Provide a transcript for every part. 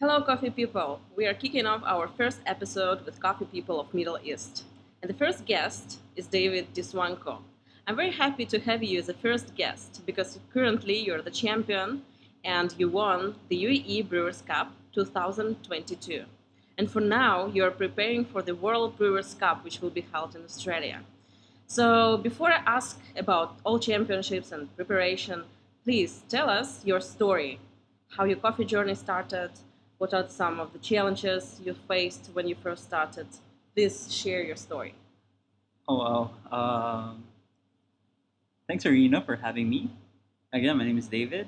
Hello, coffee people. We are kicking off our first episode with coffee people of Middle East. And the first guest is David DISUANCO. I'm very happy to have you as a first guest because currently you're the champion and you won the UAE Brewers Cup 2022. And for now, you're preparing for the World Brewers Cup, which will be held in Australia. So, before I ask about all championships and preparation, please tell us your story, how your coffee journey started, what are some of the challenges you faced when you first started. Please share your story. Oh, wow. Thanks, Arena, for having me. Again, my name is David,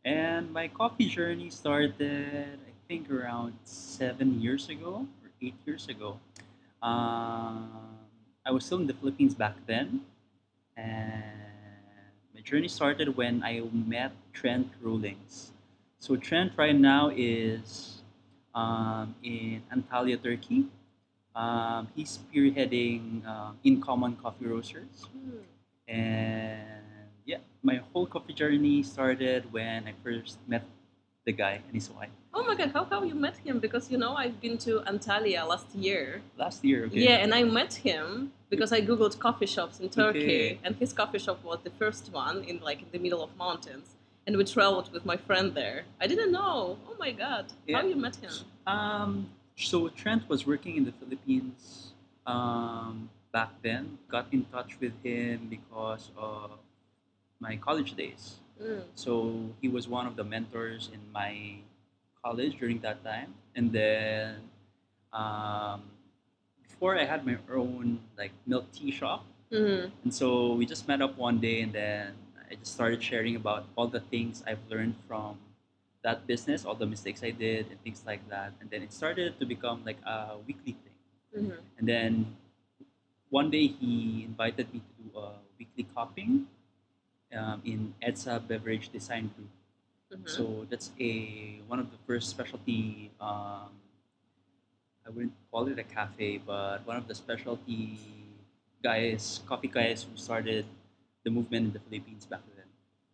and my coffee journey started, I think, around 7 years ago or 8 years ago. Um, I was still in the Philippines back then, and my journey started when I met Trent Rulings. So, Trent right now is in Antalya, Turkey. He's spearheading In Common Coffee Roasters. Hmm. And yeah, my whole coffee journey started when I first met the guy and his wife. Oh my god, how you met him? Because I've been to Antalya last year. Last year, okay. Yeah, and I met him because I googled coffee shops in Turkey, Okay. and his coffee shop was the first one in the middle of mountains. And we traveled with my friend there. I didn't know. Oh my god, how Yeah. you met him? So Trent was working in the Philippines back then. Got in touch with him because of my college days. Mm. So he was one of the mentors in my college during that time. And then um, before I had my own like milk tea shop, Mm. and so we just met up one day, and then I just started sharing about all the things I've learned from that business, all the mistakes I did, and things like that. And then it started to become like a weekly thing. Mm-hmm. And then one day he invited me to do a weekly cupping in EDSA Beverage Design Group. Mm-hmm. So that's a one of the first specialty. I wouldn't call it a cafe, but one of the specialty guys, coffee guys who started the movement in the Philippines back then.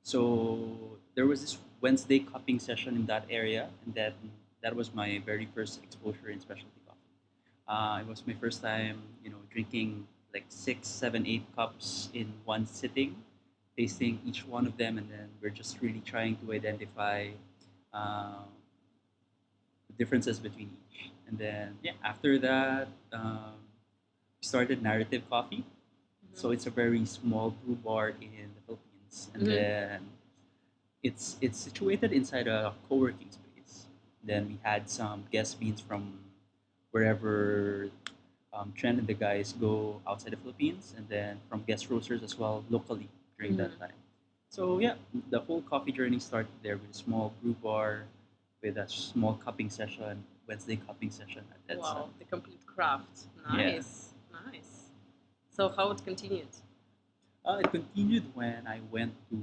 So there was this Wednesday cupping session in that area, and that was my very first exposure in specialty coffee. It was my first time, drinking like 6, 7, 8 cups in one sitting, tasting each one of them, and then we're just really trying to identify um, the differences between each. And then, yeah, after that, started Narrative Coffee. So it's a very small brew bar in the Philippines, and then it's situated inside a co-working space. Then we had some guest beans from wherever Trent and the guys go outside the Philippines, and then from guest roasters as well locally during that time. So yeah, the whole coffee journey started there with a small brew bar, with a small cupping session, Wednesday cupping session at that Wow, the complete craft. Yeah. Nice, nice. So how it continued? It continued when I went to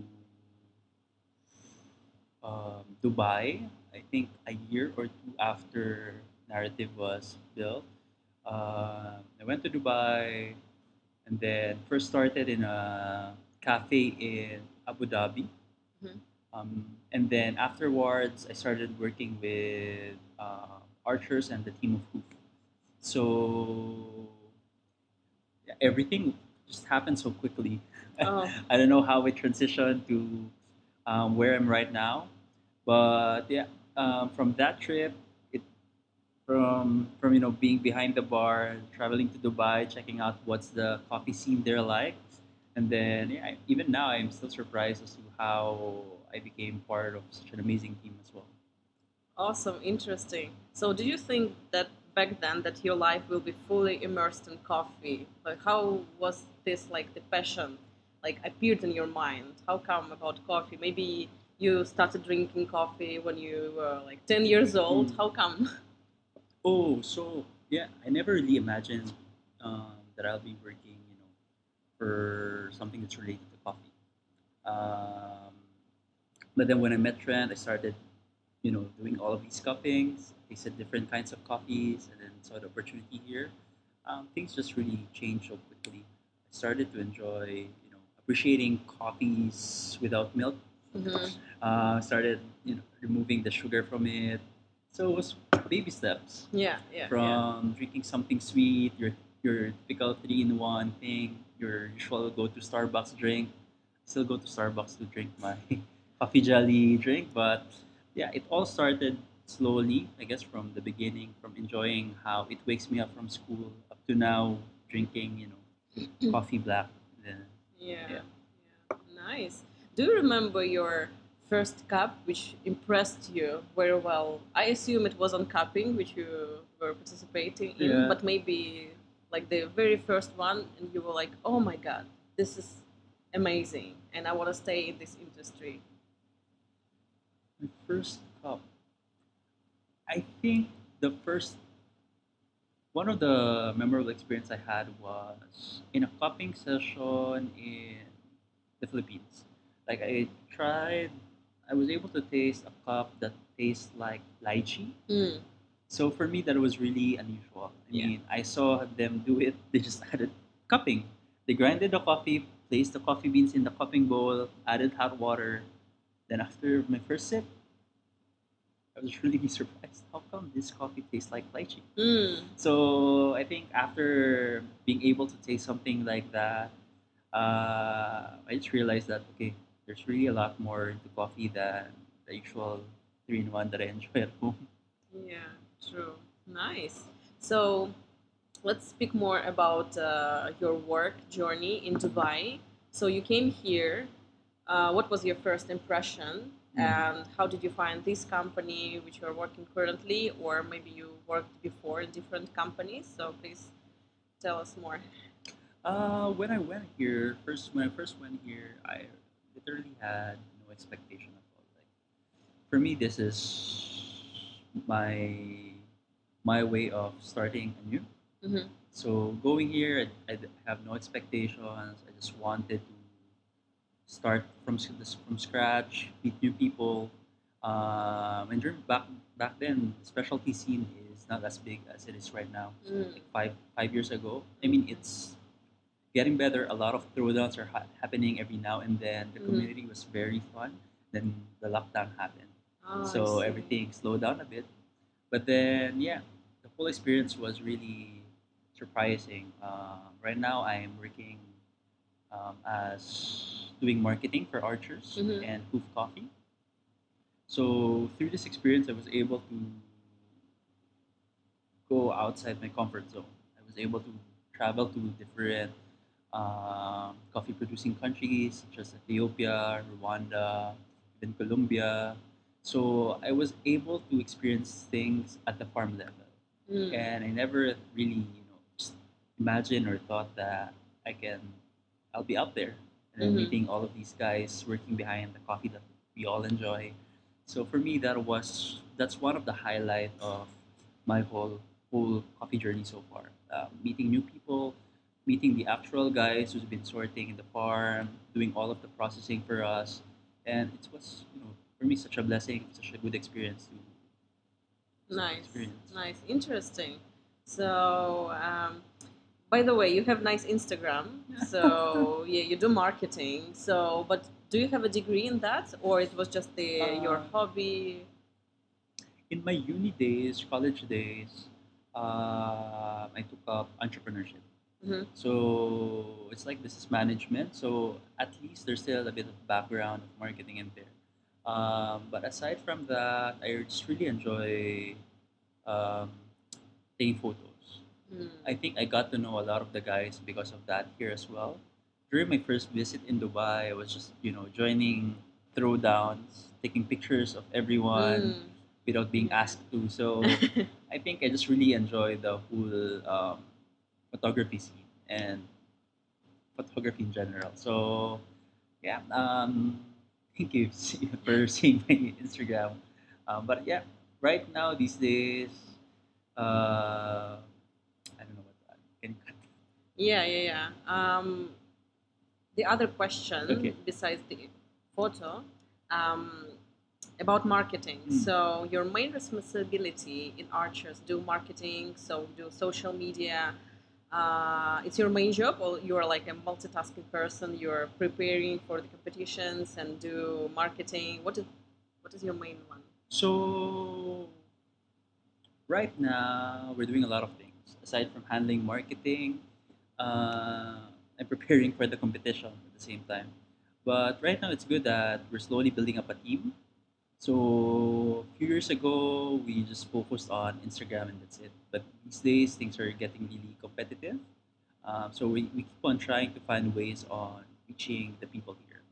Dubai. I think a year or two after Narrative was built. I went to Dubai and then first started in a cafe in Abu Dhabi. Mhm. And then afterwards, I started working with Archers and the team of Hoof. So yeah, everything just happened so quickly. Oh. I don't know how it transitioned to where I'm right now, but yeah, from that trip, it from being behind the bar, traveling to Dubai, checking out what's the coffee scene there like, and then yeah, even now I'm still surprised as to how I became part of such an amazing team as well. Awesome, interesting. So, do you think that back then that your life will be fully immersed in coffee? Like, how was this like the passion, like appeared in your mind? How come about coffee? Maybe you started drinking coffee when you were like 10 years old. Mm. How come? Oh, so yeah, I never really imagined that I'll be working, for something that's related to coffee. Um, but then when I met Trent, I started, doing all of these cuppings, tasted different kinds of coffees, and then saw the opportunity here. Things just really changed so quickly. I started to enjoy, appreciating coffees without milk. Mm-hmm. Started, removing the sugar from it, So it was baby steps Yeah, yeah, yeah. from drinking something sweet, your typical 3-in-1 thing, your usual go to Starbucks drink. Still go to Starbucks to drink my coffee jelly drink, but yeah, it all started slowly, I guess, from the beginning, from enjoying how it wakes me up from school up to now drinking, coffee black. Then, Yeah, yeah. yeah, nice. Do you remember your first cup, which impressed you very well? I assume it was on cupping, which you were participating in, Yeah. but maybe like the very first one, and you were like, "Oh my God, this is amazing, and I want to stay in this industry." My first cup. I think the first one of the memorable experience I had was in a cupping session in the Philippines. Like I was able to taste a cup that tastes like lychee. Mm, So for me, that was really unusual. I yeah. mean, I saw them do it. They just added cupping. They grinded the coffee, placed the coffee beans in the cupping bowl, added hot water. Then after my first sip, I was really surprised. How come this coffee tastes like lychee? Mm, So I think after being able to taste something like that, I just realized that okay, there's really a lot more to coffee than the usual 3-in-1 that I enjoy at home. yeah, true. Nice. So let's speak more about your work journey in Dubai. So you came here. What was your first impression, and how did you find this company which you are working currently, or maybe you worked before in different companies? So please tell us more. When I went here, when I first went here, I literally had no expectation at all. Like for me, this is my my way of starting anew. Mm-hmm. So going here, I have no expectations. I just wanted to start from scratch, meet new people. And during back then, the specialty scene is not as big as it is right now. So Mm. like five years ago, I mean it's getting better. A lot of throwdowns are happening every now and then. The Mm-hmm. community was very fun. Then the lockdown happened, Oh, I so see. everything slowed down a bit. But then yeah, the whole experience was really surprising. Right now, I'm working as doing marketing for Archers Mm-hmm. and Hoof Coffee. So through this experience, I was able to go outside my comfort zone. I was able to travel to different coffee producing countries such as Ethiopia, Rwanda, even Colombia. So I was able to experience things at the farm level. Mm. And I never really, just imagined or thought that I can, I'll be out there and then Mm-hmm. meeting all of these guys working behind the coffee that we all enjoy. So for me, that's one of the highlight of my whole coffee journey so far. Meeting new people, meeting the actual guys who's been sorting in the farm, doing all of the processing for us, and it was for me such a blessing, such a good experience to Nice, experience. nice, interesting. So, by the way, you have nice Instagram. So yeah, you do marketing. So, but do you have a degree in that, or it was just your Uh, hobby? in my uni days, college days, I took up entrepreneurship. Mm-hmm. So it's like business management. So at least there's still a bit of background of marketing in there. But aside from that, I just really enjoy um, taking photos. Mm. I think I got to know a lot of the guys because of that here as well. During my first visit in Dubai, I was just joining throwdowns, taking pictures of everyone Mm. without being Yeah. asked to. So I think I just really enjoy the whole photography scene and photography in general. So yeah, thank you for seeing my Instagram. But yeah, right now these days, I don't know what that can cut. Yeah, yeah, yeah. The other question Okay. besides the photo, um, about marketing. Mm. So your main responsibility in Archers do marketing, so do social media. It's your main job, or you are like a multitasking person. You're preparing for the competitions and do marketing. What is your main one? So Right now, we're doing a lot of things. Aside from handling marketing, I'm preparing for the competition at the same time. But right now, it's good that we're slowly building up a team. So a few years ago, we just focused on Instagram and that's it. But these days, things are getting really competitive. So we keep on trying to find ways on reaching the people here.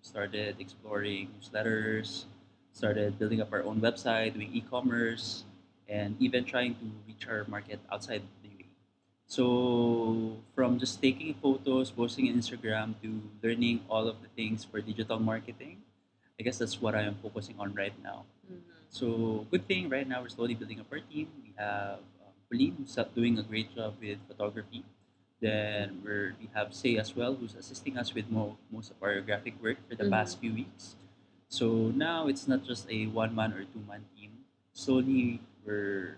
Started exploring newsletters, started building up our own website, doing e-commerce, and even trying to reach our market outside the UAE. So from just taking photos, posting on Instagram to learning all of the things for digital marketing, I guess that's what I am focusing on right now. So good thing right now we're slowly building up our team. We have Pauline who's doing a great job with photography. Then we have Say as well, who's assisting us with most of our graphic work for the past few weeks. So now it's not just a one-man or two-man team. Slowly, we're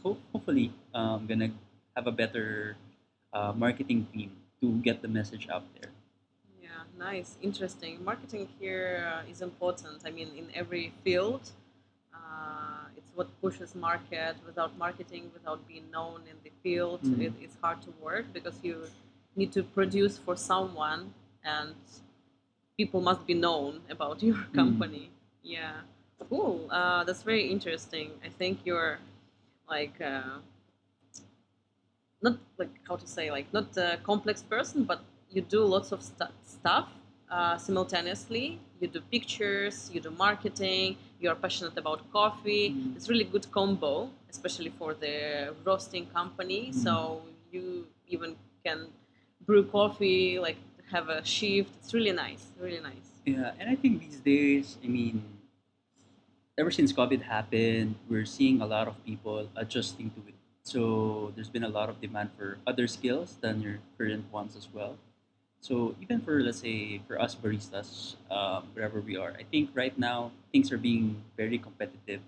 hopefully gonna have a better marketing team to get the message out there. Yeah, nice, interesting. Marketing here is important. I mean, in every field, it's what pushes market. Without marketing, without being known in the field, it's hard to work because you need to produce for someone, and people must be known about your company. Yeah, cool. That's very interesting. I think you're like not like how to say, like not a complex person, but you do lots of stuff simultaneously. You do pictures, you do marketing, you're passionate about coffee. It's really good combo, especially for the roasting company. So you even can brew coffee, like have a shift. It's really nice, really nice. Yeah, and I think these days, I mean, ever since COVID happened, we're seeing a lot of people adjusting to it. So there's been a lot of demand for other skills than your current ones as well. So even for, let's say, for us baristas, wherever we are, I think right now things are being very competitive.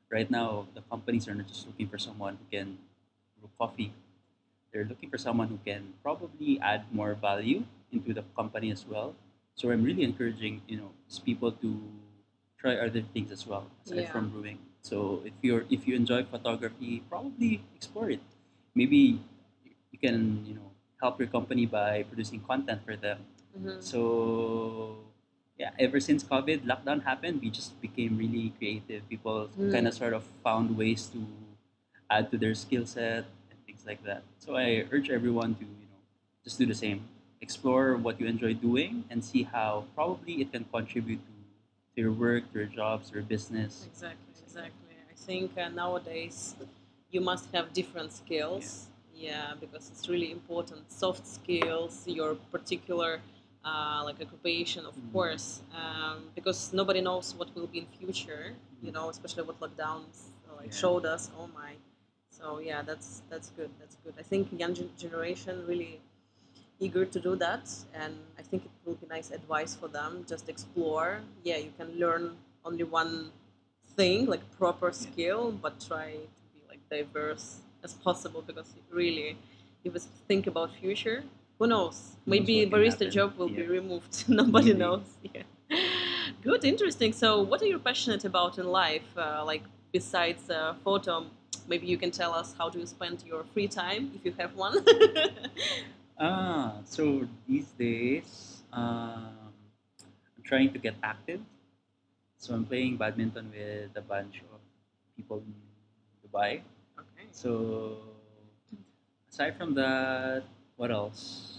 Right now, the companies are not just looking for someone who can brew coffee. They're looking for someone who can probably add more value into the company as well. So I'm really encouraging, people to try other things as well aside from brewing. So if you enjoy photography, probably explore it. Maybe you can help your company by producing content for them. So yeah, ever since COVID lockdown happened, we just became really creative. People kind of sort of found ways to add to their skill set and things like that. So I urge everyone to just do the same. Explore what you enjoy doing and see how probably it can contribute to your work, your jobs, your business. Exactly, exactly. I think nowadays you must have different skills. Yeah, because it's really important. Soft skills, your particular like occupation, of course, because nobody knows what will be in future. Especially what lockdowns showed us. Oh my! So yeah, that's good. That's good. I think young generation really eager to do that, and I think it will be nice advice for them. Just explore. Yeah, you can learn only one thing, like proper skill, but try to be like diverse as possible because really, if you think about future, who knows? Maybe barista job will be removed. Nobody knows. Yeah. Good, interesting. So, what are you passionate about in life? Like besides photo, maybe you can tell us how do you spend your free time if you have one. So these days, I'm trying to get active. So I'm playing badminton with a bunch of people in Dubai. Okay. So aside from that, what else?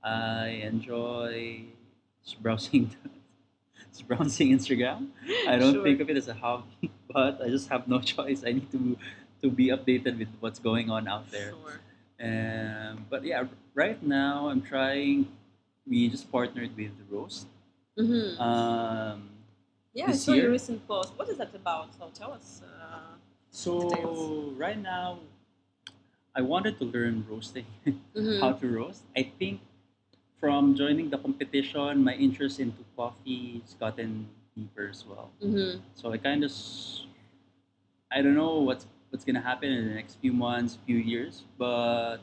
I enjoy just browsing, just browsing Instagram. I don't think of it as a hobby, but I just have no choice. I need to be updated with what's going on out there. Sure. But yeah, right now I'm trying. We just partnered with Roast. Yeah, I this saw your year. recent post. What is that about? So tell us. So details. right now, I wanted to learn roasting, how to roast. I think from joining the competition, my interest into coffee has gotten deeper as well. So I kind of, I don't know what's gonna happen in the next few months, few years, but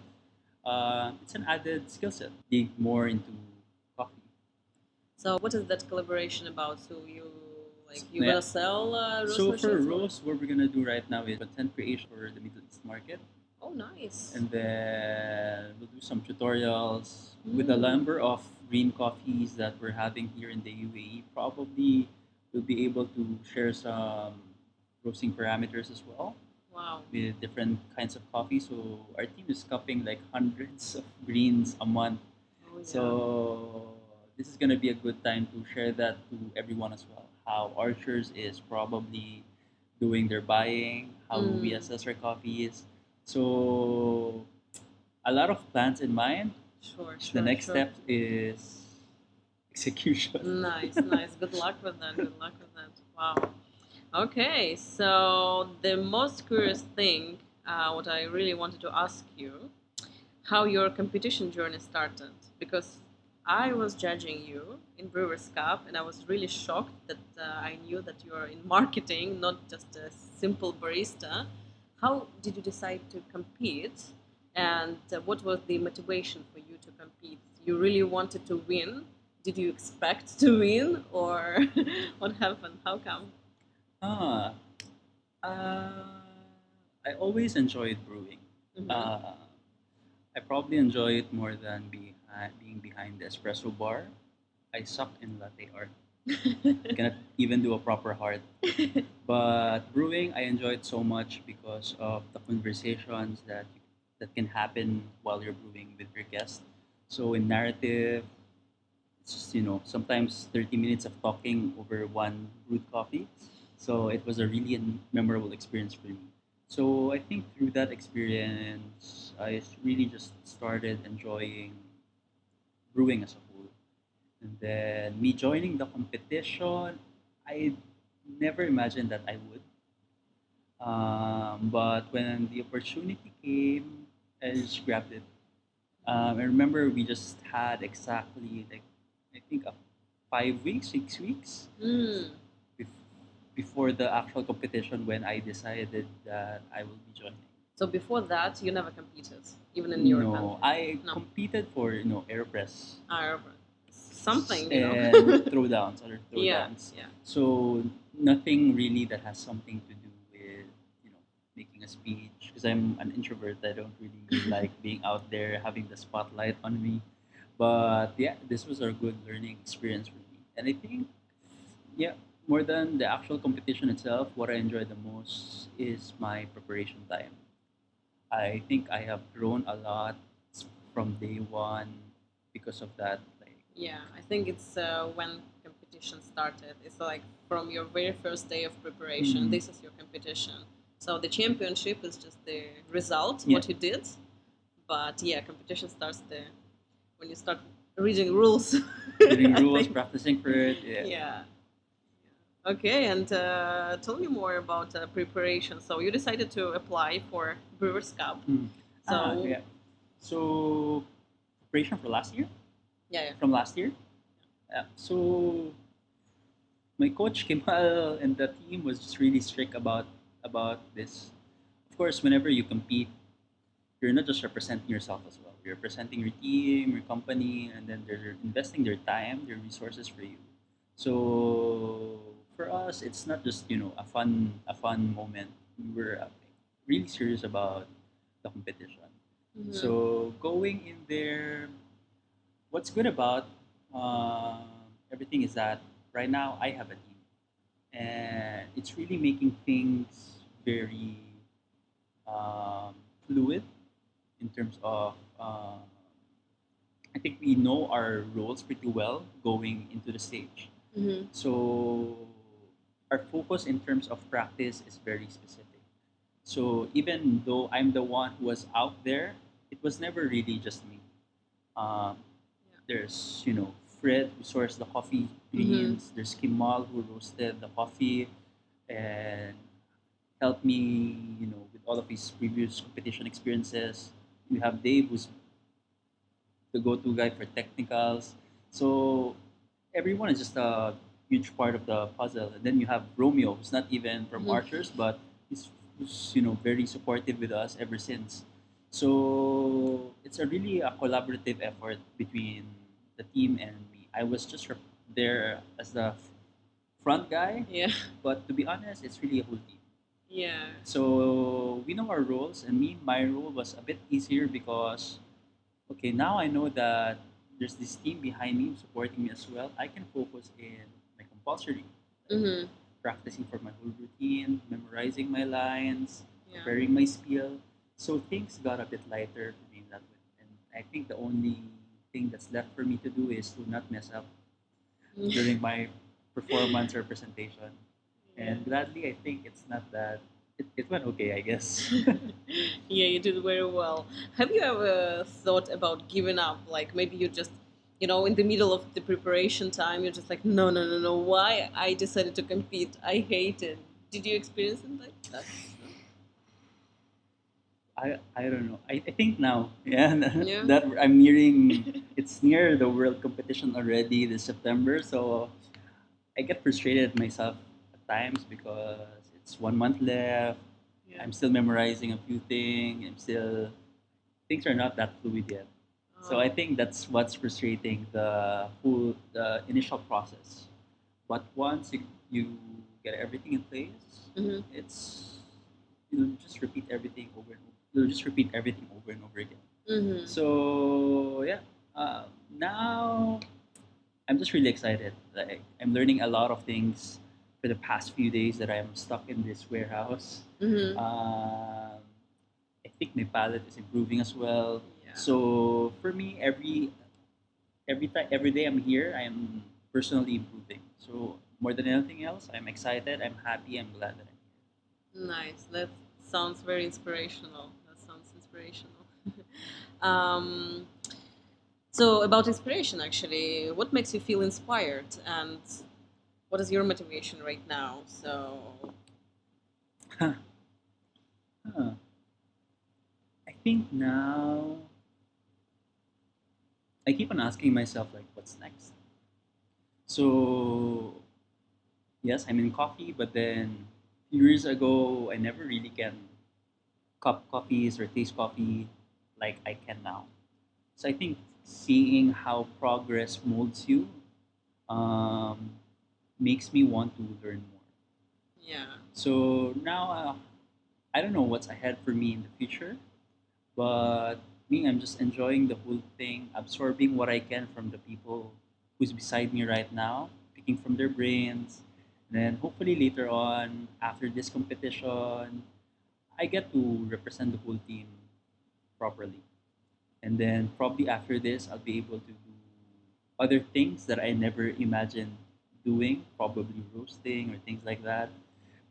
it's an added skill set. Dig more into coffee. So what is that collaboration about? So you Like you're Yeah. gonna sell roast So for machines? roast, what we're gonna do right now is content creation for the Middle East market, Oh, nice. and then we'll do some tutorials with the Mm. number of green coffees that we're having here in the UAE. Probably we'll be able to share some roasting parameters as well Wow. with different kinds of coffee. So our team is cupping like hundreds of greens a month. Oh, yeah. So this is gonna be a good time to share that to everyone as well. How Archers is probably doing their buying, how we Mm. assess our coffees. So a lot of plans in mind. Sure, The sure, next sure. step is execution. Nice, nice. Good luck with that. Good luck with that. Wow. Okay, so the most curious thing, what I really wanted to ask you, how your competition journey started, because I was judging you in Brewers Cup, and I was really shocked that I knew that you are in marketing, not just a simple barista. How did you decide to compete, and what was the motivation for you to compete? You really wanted to win? Did you expect to win, or what happened? How come? Ah, uh, I always enjoyed brewing. Mm-hmm. Uh, I probably enjoy it more than being behind the espresso bar. I suck in latte art. Cannot even do a proper heart. But brewing, I enjoy it so much because of the conversations that can happen while you're brewing with your guests. So in narrative, it's just sometimes 30 minutes of talking over one brewed coffee. So it was a really memorable experience for me. So I think through that experience, I really just started enjoying brewing as a whole. And then me joining the competition, I never imagined that I would. But when the opportunity came, I just grabbed it. I remember we just had exactly like I think 5 weeks, 6 weeks Mm. bef- before the actual competition when I decided that I will be joining. So before that, you never competed, even in your No, country. I No, competed for Aeropress I something, and throwdowns, other Yeah, throwdowns. yeah. So nothing really that has something to do with making a speech because I'm an introvert. I don't really like being out there having the spotlight on me. But yeah, this was a good learning experience for me, and I think yeah, more than the actual competition itself, what I enjoy the most is my preparation time. I think I have grown a lot from day one because of that. Like, Yeah, I think it's when competition started. It's like from your very first day of preparation. mm, This is your competition. So the championship is just the result, yeah, what you did. But yeah, competition starts there when you start reading rules. reading I rules, think. practicing for it. Yeah. Yeah. Okay, and tell me more about preparation. So you decided to apply for Brewers Cup. Mm. So Yeah. So preparation for last year, yeah, yeah. from last year. So my coach Kemal and the team was just really strict about this. Of course, whenever you compete, you're not just representing yourself as well. You're representing your team, your company, and then they're investing their time, their resources for you. So for us, it's not just a fun moment. We were really serious about the competition. Mhm. So going in there, what's good about everything is that right now I have a team, and it's really making things very um, fluid in terms of I think we know our roles pretty well going into the stage. Mhm. So our focus in terms of practice is very specific. So even though I'm the one who was out there, it was never really just me. Um, there's Fred who sourced the coffee Mhm. beans. There's Kimal who roasted the coffee and helped me with all of his previous competition experiences. You have Dave who's the go-to guy for technicals. So everyone is just a huge part of the puzzle. And then you have Romeo, who's not even from Mhm. Archers, but who's very supportive with us ever since. So it's a really a collaborative effort between the team and me. I was just there as the front guy, Yeah. but to be honest, it's really a whole team. Yeah. So we know our roles, and my role was a bit easier because okay, now I know that there's this team behind me supporting me as well. I can focus in my compulsory, like Mm-hmm. practicing for my whole routine, memorizing my lines, Yeah. preparing my spiel. So things got a bit lighter for me in that way. And I think the only thing that's left for me to do is to not mess up during my performance or presentation. Yeah. And gladly, I think it's not that. It went okay, I guess. Yeah, you did very well. Have you ever thought about giving up? Like maybe you just, in the middle of the preparation time, you're just like, no, no, no, no. Why I decided to compete? I hate it. Did you experience it like that? I don't know. I think now, yeah, Yeah. that I'm nearing. It's near the world competition already this September, so I get frustrated at myself at times because it's 1 month left. Yeah. I'm still memorizing a few things. Things are not that fluid yet. So I Oh. think that's what's frustrating the initial process. But once you get everything in place, Mm-hmm. it's you'll just repeat everything over and over. You'll just repeat everything over and over again. Mm-hmm. So yeah, now I'm just really excited. Like I'm learning a lot of things for the past few days that I'm stuck in this warehouse. Mm-hmm. I think my palate is improving as well. Yeah. So for me, every day I'm here, I'm personally improving. So more than anything else, I'm excited. I'm happy. I'm glad that Nice. That sounds very inspirational. That sounds inspirational. um, so about inspiration, actually, what makes you feel inspired, and what is your motivation right now? So, I'm here. Huh. I think now I keep on asking myself like, what's next? So yes, I'm in coffee, but then few years ago, I never really can cup coffees or taste coffee like I can now. So I think seeing how progress molds you um, makes me want to learn more. yeah. So now I don't know what's ahead for me in the future, but me, I'm just enjoying the whole thing, absorbing what I can from the people who's beside me right now, picking from their brains. And then hopefully later on, after this competition, I get to represent the whole team properly. And then probably after this, I'll be able to do other things that I never imagined doing, probably roasting or things like that.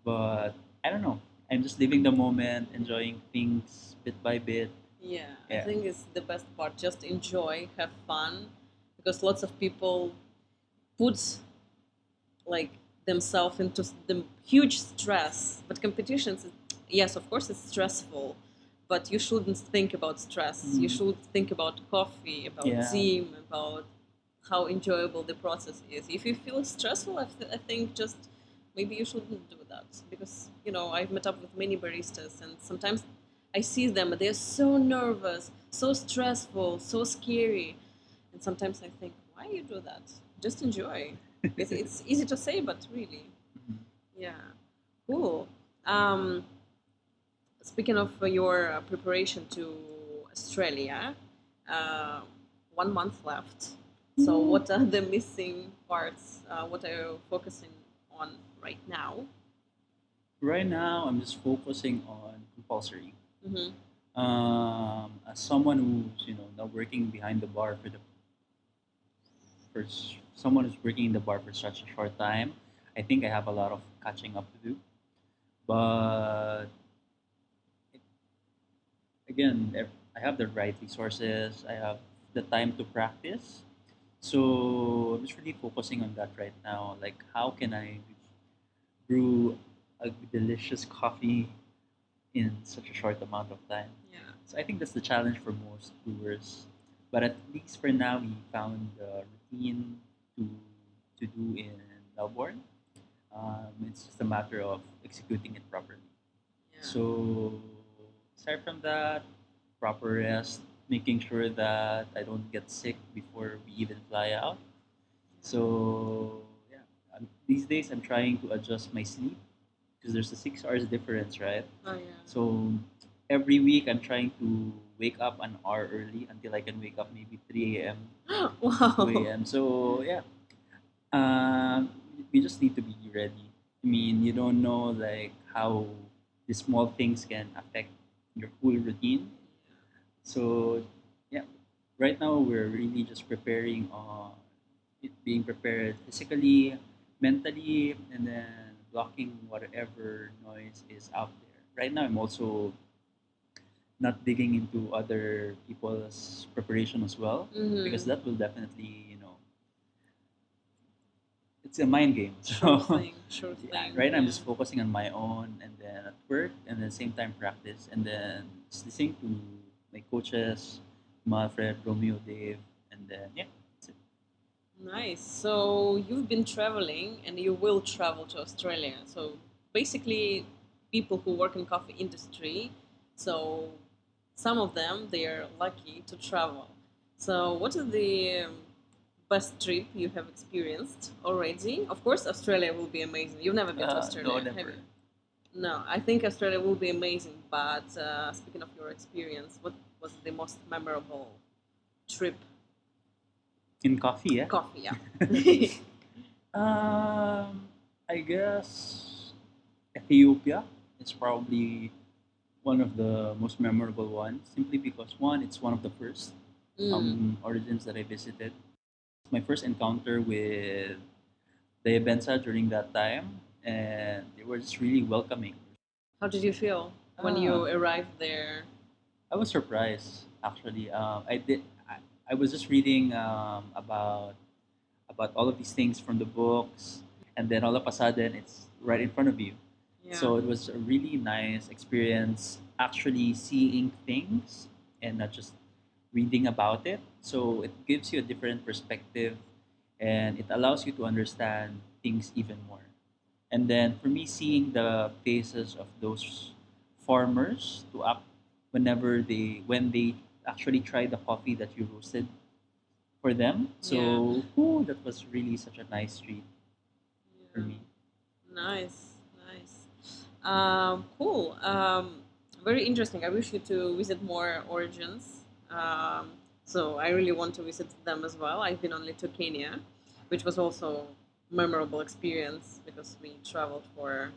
But I don't know. I'm just living the moment, enjoying things bit by bit. Yeah, I Yeah. think it's the best part. Just enjoy, have fun, because lots of people put like themselves into the huge stress. But competitions, yes, of course, it's stressful, but you shouldn't think about stress. You Mm. should think about coffee, about Yeah. team, about how enjoyable the process is. If you feel stressful, I think just maybe you shouldn't do that because I've met up with many baristas and sometimes I see them. They're so nervous, so stressful, so scary, and sometimes I think, why you do that? Just enjoy. It's easy to say, but really, yeah, cool. Um, Speaking of your preparation to Australia, uh, 1 month left. So, what are the missing parts? What are you focusing on right now? Right now, I'm just focusing on compulsory. Mm-hmm. As someone who's now working behind the bar someone who's working in the bar for such a short time, I think I have a lot of catching up to do. But again, if I have the right resources, I have the time to practice. So I'm just really focusing on that right now. Like, how can I brew a delicious coffee in such a short amount of time? Yeah. So I think that's the challenge for most brewers. But at least for now, we found a routine to to do in Melbourne. It's just a matter of executing it properly. Yeah. So aside from that, proper rest, making sure that I don't get sick before we even fly out. So yeah, these days I'm trying to adjust my sleep because there's a 6 hours difference, right? Oh yeah. So every week I'm trying to wake up an hour early until I can wake up maybe 3 a.m., 2 Wow. a.m. So yeah, um, we just need to be ready. I mean, you don't know like how the small things can affect your whole routine. So yeah, right now we're really just preparing on it, being prepared physically, mentally, and then blocking whatever noise is out there. Right now, I'm also not digging into other people's preparation as well because Mm-hmm. that will definitely, it's a mind game. Sure So thing. Sure yeah, thing. right now I'm Yeah. just focusing on my own and then at work and then same time practice and then just listening to my coaches, Manfred, Romeo, Dave, and then yeah, that's it. Nice. So you've been traveling and you will travel to Australia. So basically, people who work in coffee industry, so some of them they are lucky to travel. So what is the best trip you have experienced already? Of course, Australia will be amazing. You've never been to No, Australia, have never. you? No, I think Australia will be amazing. But speaking of your experience, what was the most memorable trip? In coffee, yeah. Coffee, yeah. I guess Ethiopia is probably one of the most memorable ones, simply because one, it's one of the first Mm. origins that I visited. It's my first encounter with the Bensa during that time, and they were just really welcoming. How did you feel when Ah, you arrived there? I was surprised actually. I was just reading about all of these things from the books, and then all of a sudden it's right in front of you. Yeah. So it was a really nice experience actually seeing things and not just reading about it. So it gives you a different perspective and it allows you to understand things even more. And then for me, seeing the faces of those farmers to up when they actually try the coffee that you roasted for them. Yeah. So ooh, that was really such a nice treat for Yeah. me. Nice. Nice. Cool. Very interesting. I wish you to visit more origins. So I really want to visit them as well. I've been only to Kenya, which was also memorable experience because we traveled for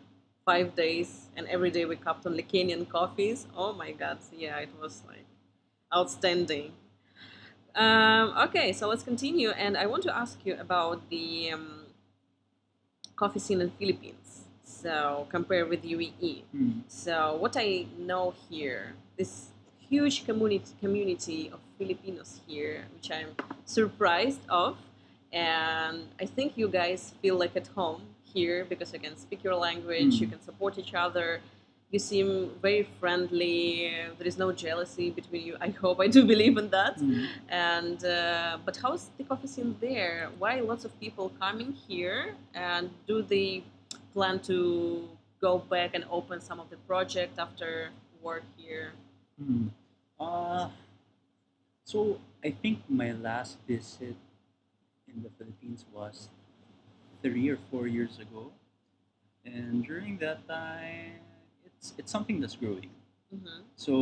5 days and every day we cupped only Kenyan coffees. Oh my God. Yeah, it was like outstanding. Okay, so let's continue. And I want to ask you about the coffee scene in Philippines. So compare with UAE. Mm. So what I know here, this huge community of Filipinos here, which I'm surprised of, and I think you guys feel like at home here because you can speak your language, you Mm. can support each other. You seem very friendly. There is no jealousy between you. I hope I do believe in that. Mm. And but how's the coffee scene there? Why lots of people coming here? And do they plan to go back and open some of the project after work here? Mm. Uh, so I think my last visit in the Philippines was 3 or 4 years ago, and during that time, it's something that's growing. Mm-hmm. So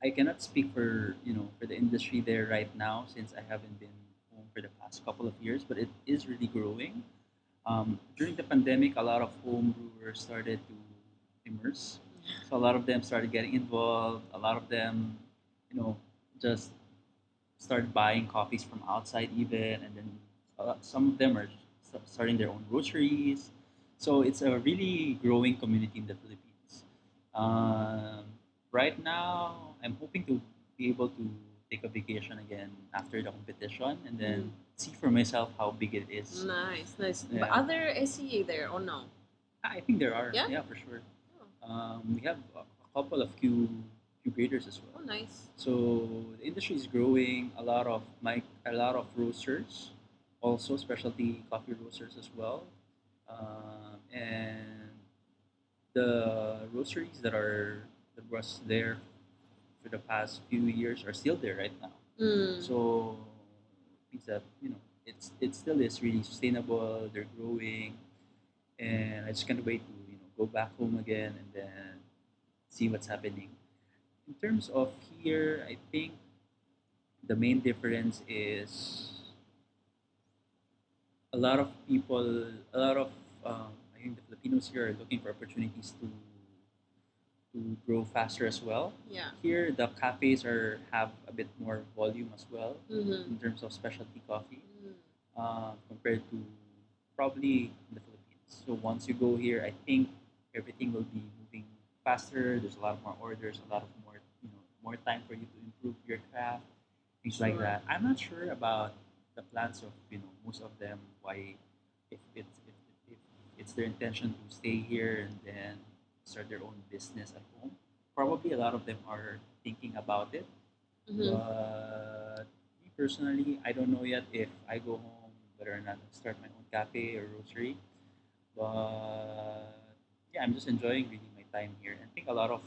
I cannot speak for for the industry there right now since I haven't been home for the past couple of years, but it is really growing. During the pandemic, a lot of home brewers started to immerse. So a lot of them started getting involved. A lot of them, just started buying coffees from outside even, and then some of them are starting their own groceries. So it's a really growing community in the Philippines. Um, right now, I'm hoping to be able to take a vacation again after the competition and then Mm. see for myself how big it is. Nice, nice. But Yeah, are there SEA there or no? I think there are. Yeah. Yeah, for sure. Oh, We have a couple of Q graders as well. oh nice. So the industry is growing. A lot of roasters, also specialty coffee roasters as well, and the roasteries that was there for the past few years are still there right now. Mm. So means that it still is really sustainable. They're growing, and I just can't wait to go back home again and then see what's happening. In terms of here, I think the main difference is a lot of people, a lot of I think the Filipinos here are looking for opportunities to grow faster as well. Yeah. Here, the cafes have a bit more volume as well Mm-hmm. in terms of specialty coffee compared to probably the Philippines. So once you go here, I think everything will be moving faster. There's a lot more orders, a lot of more more time for you to improve your craft, things like Sure. that. I'm not sure about the plans of most of them. Why, if it's their intention to stay here and then start their own business at home. Probably a lot of them are thinking about it. Mm-hmm. But me personally, I don't know yet if I go home whether or not I start my own cafe or roastery. But yeah, I'm just enjoying really my time here. And I think a lot of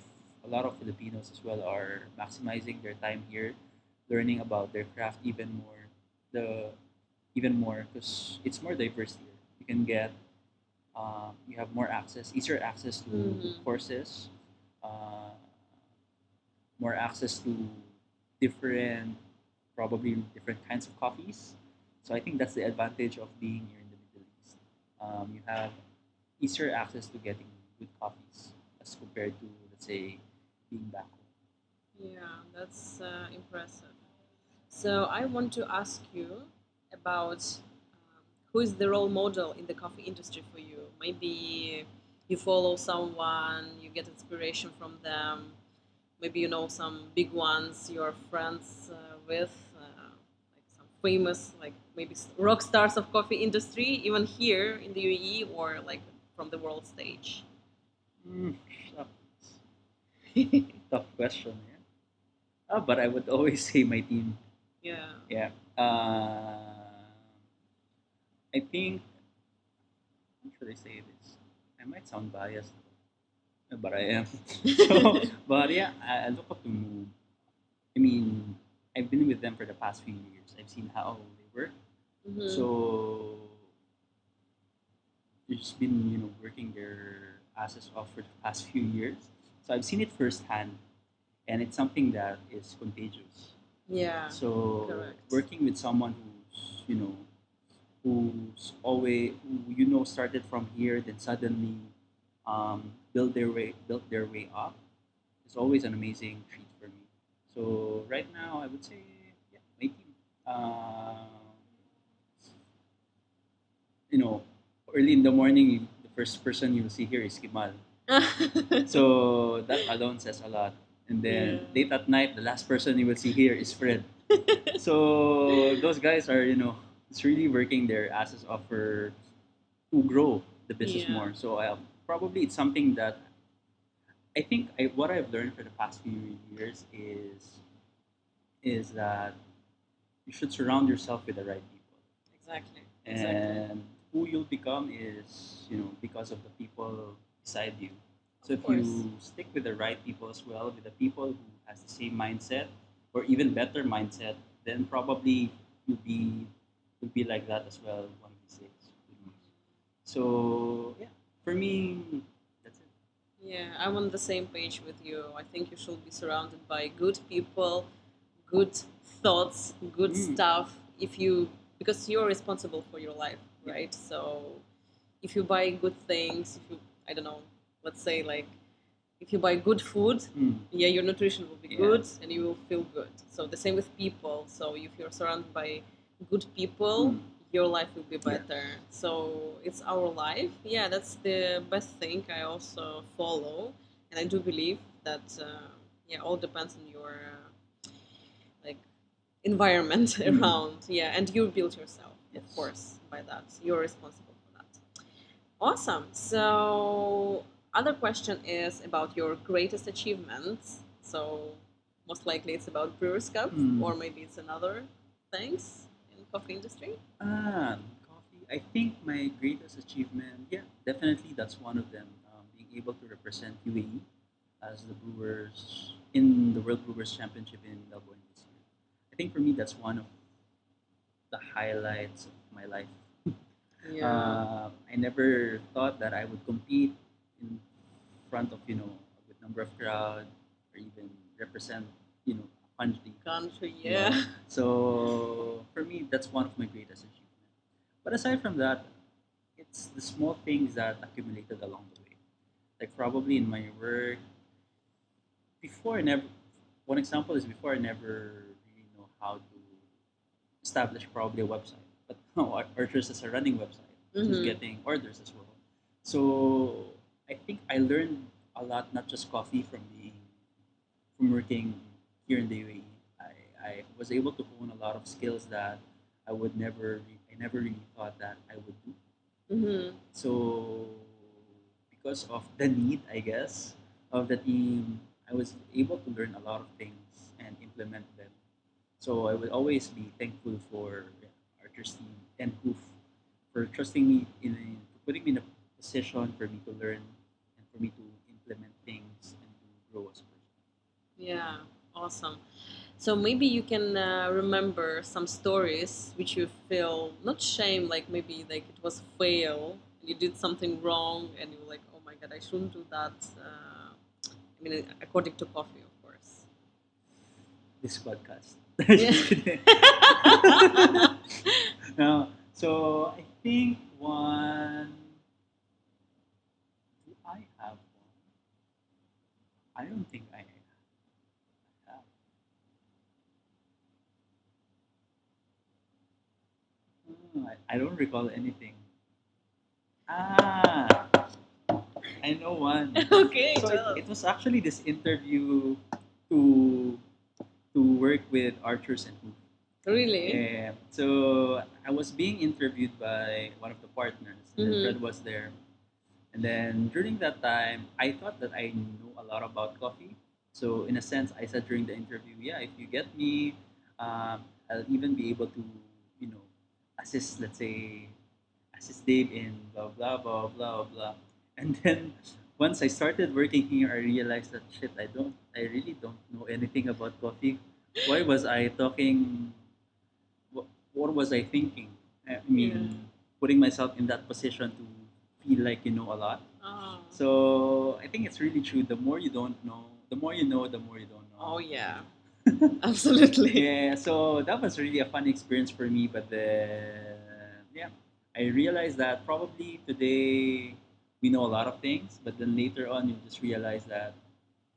Filipinos as well are maximizing their time here, learning about their craft the even more because it's more diverse here. You can get you have more access, easier access to Mm-hmm. courses, uh, more access to different, probably different kinds of coffees. So I think that's the advantage of being here in the Middle East. You have easier access to getting good coffees as compared to, let's say, being back home. Yeah, that's impressive. So I want to ask you about who is the role model in the coffee industry for you. Maybe you follow someone, you get inspiration from them. Maybe you know some big ones you're friends with, like some famous, like maybe rock stars of coffee industry, even here in the UAE or like from the world stage. Mm, shucks. Tough question, yeah. But I would always say my team. Yeah. Yeah. I think, how should I say this? I might sound biased, but I am. So, but yeah, I look up to Mood. I mean, I've been with them for the past few years. I've seen how they work. Mm-hmm. So they've just been, working their asses off for the past few years. So I've seen it firsthand, and it's something that is contagious. Yeah. So Correct. working with someone who's always who started from here, then suddenly built their way up, is always an amazing treat for me. So right now, I would say, yeah, my team. Um, you know, Early in the morning, the first person you'll see here is Kimal. So that alone says a lot. And Yeah. then late at night, the last person you will see here is Fred. So those guys are, it's really working their asses off to grow the business Yeah. more. So probably it's something that I think what I've learned for the past few years is that you should surround yourself with the right people. Exactly. Exactly. And who you'll become is because of the people beside you. So Of if course. you stick with the right people as well, with the people who has the same mindset or even better mindset, then probably you'll be like that as well one of these days. So yeah, for me, that's it. Yeah, I'm on the same page with you. I think you should be surrounded by good people, good thoughts, good Mm, stuff. If you, because you're responsible for your life, yeah. right? So if you buy good things, if you, I don't know, let's say like if you buy good food, Mm, yeah, your nutrition will be yeah. good and you will feel good. So the same with people. So if you're surrounded by good people, Mm, your life will be yeah. better. So it's our life. Yeah, that's the best thing I also follow, and I do believe that yeah, all depends on your like environment Mm, around. Yeah, and you build yourself, of yes. course, by that. You're responsible for that. Awesome. So, other question is about your greatest achievements. So, most likely it's about Brewers Cup, Mm. or maybe it's another things in coffee industry. Coffee. I think my greatest achievement, yeah, definitely that's one of them. Being able to represent UAE as the Brewers in the World Brewers Championship in Melbourne this year. I think for me that's one of the highlights of my life. Yeah. I never thought that I would compete in front of a good number of crowd or even represent a country. Country, Yeah. yeah. So for me, that's one of my greatest achievements. But aside from that, it's the small things that accumulated along the way. Like probably in my work, before I never. One example is before I never really know how to establish probably a website, but now Archers is a running website, which is Mm-hmm. getting orders as well. So I think I learned a lot, not just coffee from working here in the UAE. I was able to hone a lot of skills that I never really thought that I would do. Mm-hmm. So because of the need, I guess, of the team, I was able to learn a lot of things and implement them. So I will always be thankful for Archer's team and Hoof for trusting me for putting me in a position for me to learn and for me to implement things and to grow as a person. Yeah, awesome. So maybe you can remember some stories which you feel not shame, like maybe like it was fail, you did something wrong, and you were like, oh my god, I shouldn't do that. I mean, according to coffee, of course. This podcast. Yeah. Just kidding. No, so I think one. Do I have one? I don't think I have. I don't recall anything. Ah, I know one. Okay, So tell us. it was actually this interview to to work with archers and Hoof. Really? Yeah. So I was being interviewed by one of the partners, and then Mm-hmm. Fred was there. And then during that time, I thought that I knew a lot about coffee. So in a sense, I said during the interview, yeah, if you get me, I'll even be able to, you know, assist, let's say, assist Dave in blah blah blah blah blah. And then once I started working here, I realized that shit, I really don't know anything about coffee. Why was I talking? What was I thinking? I Yeah. mean, putting myself in that position to feel like you know a lot. Oh. So I think it's really true. The more you don't know, the more you know, the more you don't Oh know. yeah. Absolutely. Yeah, so that was really a fun experience for me. But then, yeah, I realized that probably today we know a lot of things, but then later on you just realize that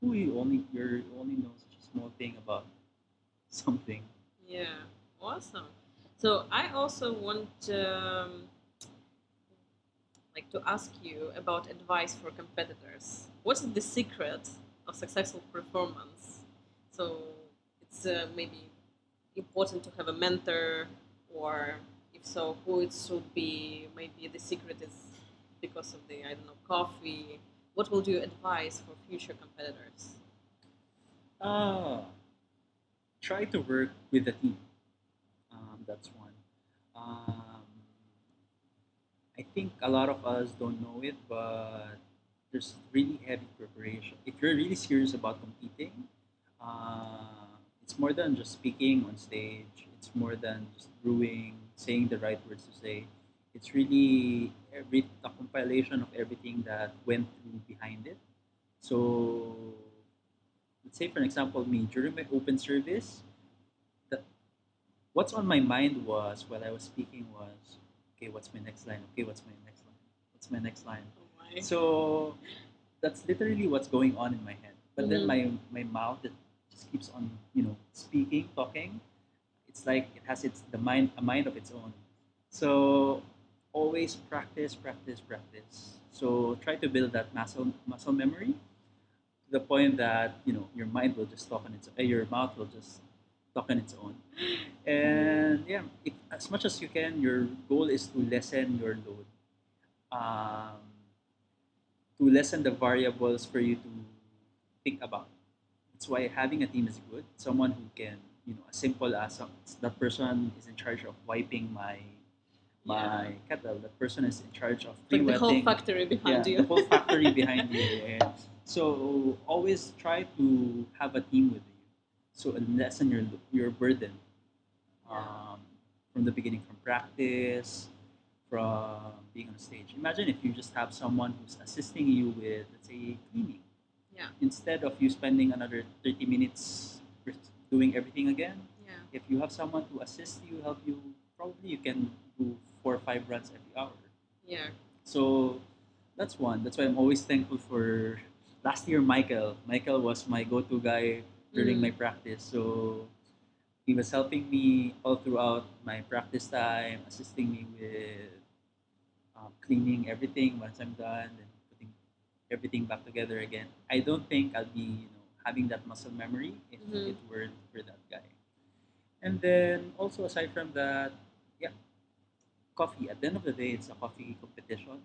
you only know such a small thing about something. Yeah. Awesome. So I also want like to ask you about advice for competitors. What's the secret of successful performance? So it's maybe important to have a mentor, or if so, who it should be? Maybe the secret is because of the I don't know coffee. What will you advise for future competitors? Ah, try to work with a team. That's one. Um, I think a lot of us don't know it, but there's really heavy preparation. If you're really serious about competing, it's more than just speaking on stage. It's more than just brewing, saying the right words to say. It's really a compilation of everything that went through behind it. So let's say, for example, me during my open service, the, what's on my mind was while I was speaking was, okay, what's my next line? Okay, what's my next line? What's my next line? Oh my. So that's literally what's going on in my head. But then Mm-hmm. my mouth it just keeps on speaking, talking. It's like it has a mind of its own. So always practice, practice, practice. So try to build that muscle memory to the point that your mind will just talk on its your mouth will just talk on its own. And yeah, as much as you can, your goal is to lessen your load, um, to lessen the variables for you to think about. That's why having a team is good. Someone who can, as simple as that person is in charge of wiping Yeah. my kettle. That person is in charge of Like the whole pre-wetting. factory behind Yeah, the you. whole factory behind you. Yeah. So always try to have a team with you, so lessen your burden. Yeah. Um, from the beginning, from practice, from being on stage. Imagine if you just have someone who's assisting you with, let's say, cleaning, Yeah. instead of you spending another 30 minutes doing everything again. Yeah. If you have someone to assist you, help you, probably you can do 4 or 5 runs every hour. Yeah. So that's one. That's why I'm always thankful for last year Michael. Michael was my go-to guy during my practice. So he was helping me all throughout my practice time, assisting me with cleaning everything once I'm done, and putting everything back together again. I don't think I'll be, having that muscle memory if it weren't for that guy. And then also aside from that, yeah, coffee. At the end of the day, it's a coffee competition.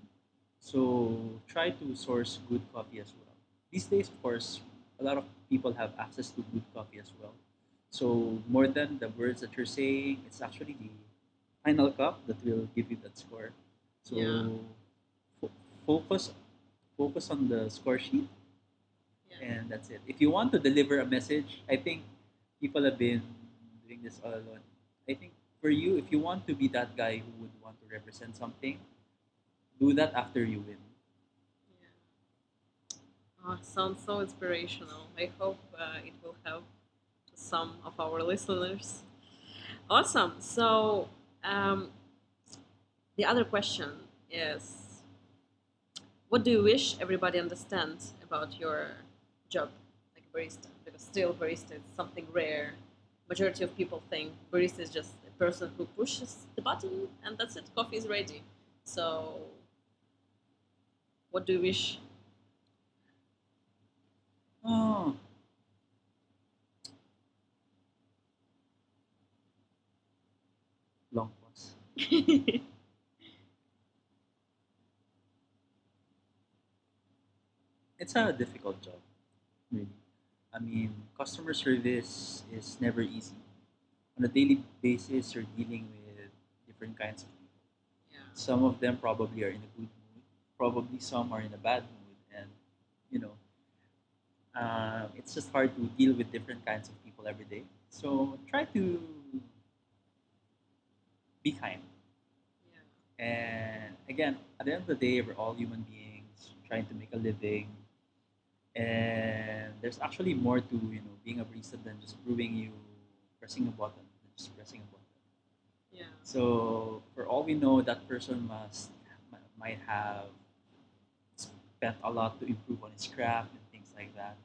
So try to source good coffee as well. These days, of course, a lot of people have access to good coffee as well. So more than the words that you're saying, it's actually the final cup that will give you that score. So Yeah. fo- focus focus on the score sheet, Yeah. and that's it. If you want to deliver a message, I think people have been doing this all along. I think for you, if you want to be that guy who would want to represent something, do that after you win. Oh, sounds so inspirational. I hope it will help to some of our listeners. Awesome. So, um, the other question is, what do you wish everybody understands about your job, like barista? Because still, barista is something rare. Majority of people think barista is just a person who pushes the button and that's it. Coffee is ready. So, what do you wish? Oh, long pause. It's a difficult job, really. I mean, customer service is never easy. On a daily basis, you're dealing with different kinds of people. Yeah. Some of them probably are in a good mood. Probably some are in a bad mood, and you know, it's just hard to deal with different kinds of people every day. So try to be kind. And again, at the end of the day, we're all human beings trying to make a living. And there's actually more to being a barista than just brewing you pressing a button, than just pressing a button. Yeah. So for all we know, that person might have spent a lot to improve on his craft and things like that.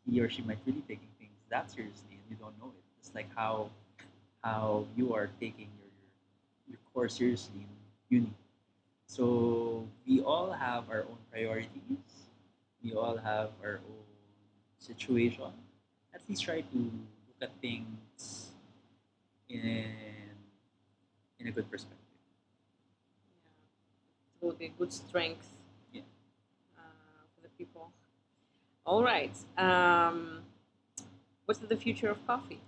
He or she might really taking things that seriously, and you don't know it. It's like how you are taking your course seriously in uni. So we all have our own priorities. We all have our own situation. At least try to look at things in in a good perspective. It will be a good strength Yeah. for the people. All right. What's the future of coffee?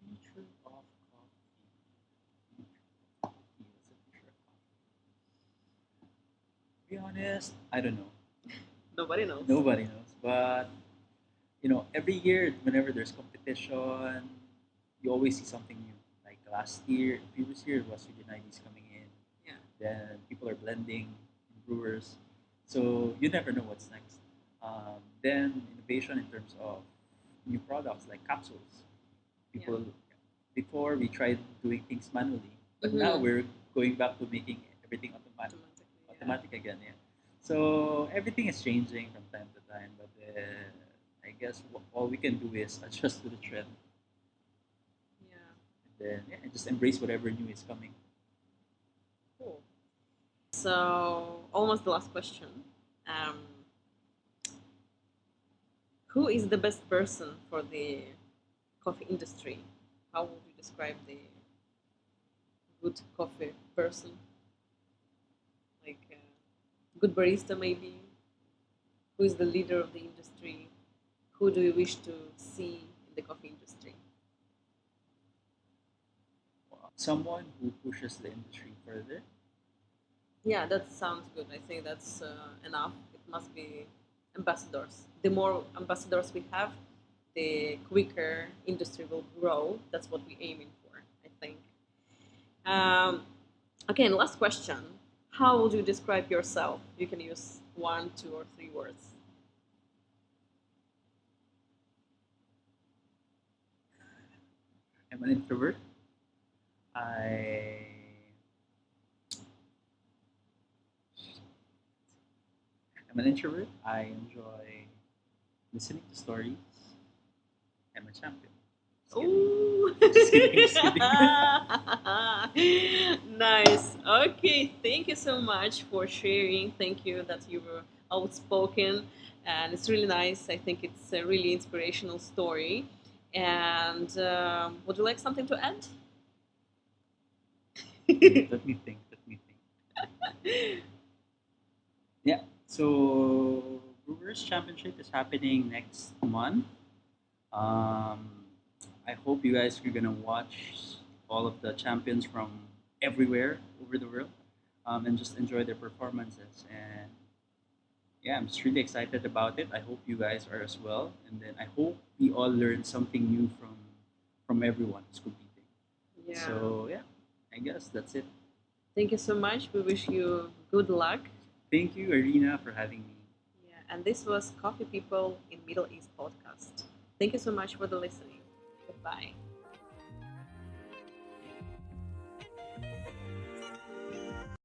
Future of coffee. What's the future of coffee? To be honest, I don't know. Nobody knows. Nobody knows. But every year, whenever there's competition, you always see something new. Like last year, previous year was Unites coming in. Yeah. Then people are blending brewers, so you never know what's next. Then innovation in terms of new products like capsules. People before we tried doing things manually, but now we're going back to making everything automatic again. Yeah. So everything is changing from time to time, but I guess all we can do is adjust to the trend. Yeah. And then just embrace whatever new is coming. Cool. So almost the last question. Who is the best person for the coffee industry? How would you describe the good coffee person? Like good barista, maybe? Who is the leader of the industry? Who do you wish to see in the coffee industry? Someone who pushes the industry further. Yeah, that sounds good. I think that's enough. It must be ambassadors. The more ambassadors we have, the quicker industry will grow. That's what we're aiming for. Um, okay, and last question. How would you describe yourself? You can use one, two, or three words. I'm an introvert. I I'm an introvert. I enjoy listening to stories. I'm a champion. Just kidding. Ooh. Just kidding. Just kidding. Nice. Okay, thank you so much for sharing. Thank you that you were outspoken, and it's really nice. I think it's a really inspirational story. And would you like something to add? Let me think. Let me think. Yeah. So Brewers Championship is happening next month. Um, I hope you guys are gonna watch all of the champions from everywhere over the world, and just enjoy their performances. And yeah, I'm just really excited about it. I hope you guys are as well. And then I hope we all learn something new from everyone who's competing. Yeah. So yeah, I guess that's it. Thank you so much. We wish you good luck. Thank you, Arena, for having me. Yeah, and this was Coffee People in Middle East podcast. Thank you so much for the listening. Goodbye.